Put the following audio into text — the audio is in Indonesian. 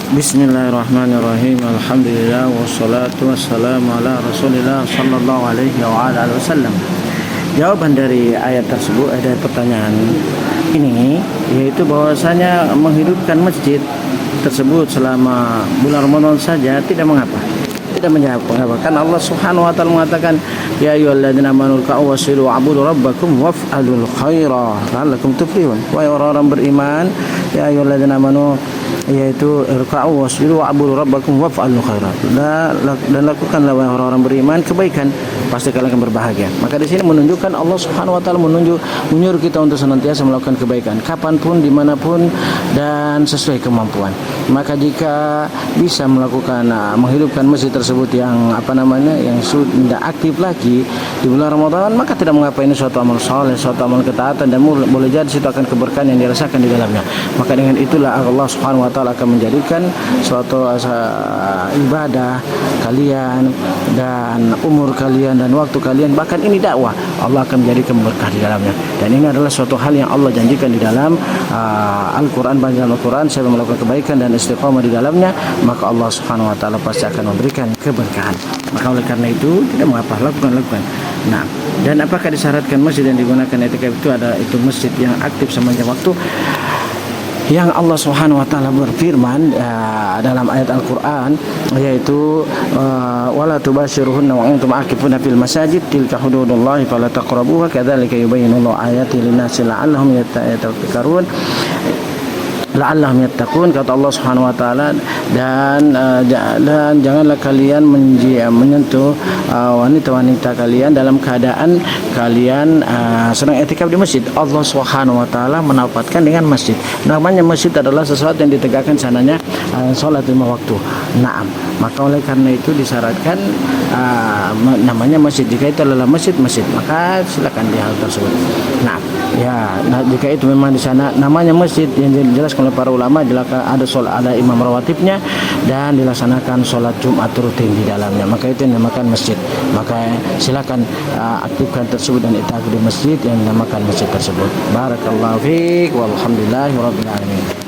Bismillahirrahmanirrahim. Alhamdulillah wassalatu wassalamu ala Rasulillah sallallahu alaihi wa ala alihi wasallam. Jawaban dari ayat tersebut, ada pertanyaan ini, yaitu bahwasanya menghidupkan masjid tersebut selama bulan Ramadan saja tidak mengapa. Tidak mengapa. Kan Allah Subhanahu wa taala mengatakan, ya ayyuhalladzina amanu ruk'u wasjudu wa'budu rabbakum waf'alul khaira la'allakum tuflihun. Wahai orang-orang beriman, ya ayyuhalladzina amanu, yaitu ruk'u wasjudu wa'budu rabbakum waf'alul khaira. Dan lakukanlah wahai orang-orang beriman kebaikan, pasti kalian akan berbahagia. Maka di sini menunjukkan Allah Subhanahu wa taala menyuruh kita untuk senantiasa melakukan kebaikan kapanpun, dimanapun, dan sesuai kemampuan. Maka jika bisa melakukan menghidupkan masjid tersebut yang yang sudah aktif lagi di bulan Ramadan, maka tidak mengapa. Ini suatu amal saleh, suatu amal ketaatan, dan boleh jadi situ akan keberkahan yang dirasakan di dalamnya. Maka dengan itulah Allah Subhanahu wa taala akan menjadikan suatu ibadah kalian dan umur kalian dan waktu kalian, bahkan ini dakwah, Allah akan menjadikan berkah di dalamnya. Dan ini adalah suatu hal yang Allah janjikan di dalam Al-Quran. Bagian Al-Quran, siapa melakukan kebaikan dan istiqamah di dalamnya, maka Allah Subhanahu wa taala pasti akan memberikan keberkahan. Maka oleh karena itu tidak mengapa, lakukan. Nah, dan apakah disyaratkan masjid yang digunakan etikaf itu masjid yang aktif sepanjang waktu? Yang Allah Subhanahu wa taala berfirman dalam ayat Al-Qur'an, yaitu wala tubashiruhunna wa antum aqifuna fil masajid tilka hududullahi fala taqrabuha kadzalika yubayyinullahu ayatihi lin-nasi la'allahum yattaqun kata Allah Subhanahu wa taala. Dan janganlah kalian menyentuh wanita-wanita kalian dalam keadaan kalian sedang etikaf di masjid. Allah Subhanahu wa taala menampatkan dengan masjid. Namanya masjid adalah sesuatu yang ditegakkan sananya salat 5 waktu. Naam. Maka oleh karena itu disyaratkan namanya masjid. Jika itu adalah masjid, maka silakan di hal tersebut. Nah, jika itu memang di sana namanya masjid yang dijelaskan oleh para ulama, ada imam rawatibnya dan dilaksanakan sholat Jumat rutin di dalamnya, maka itu yang dinamakan masjid. Maka silakan aktifkan tersebut dan itikaf di masjid yang dinamakan masjid tersebut. Barakallahu fiik walhamdulillahirabbil alamin.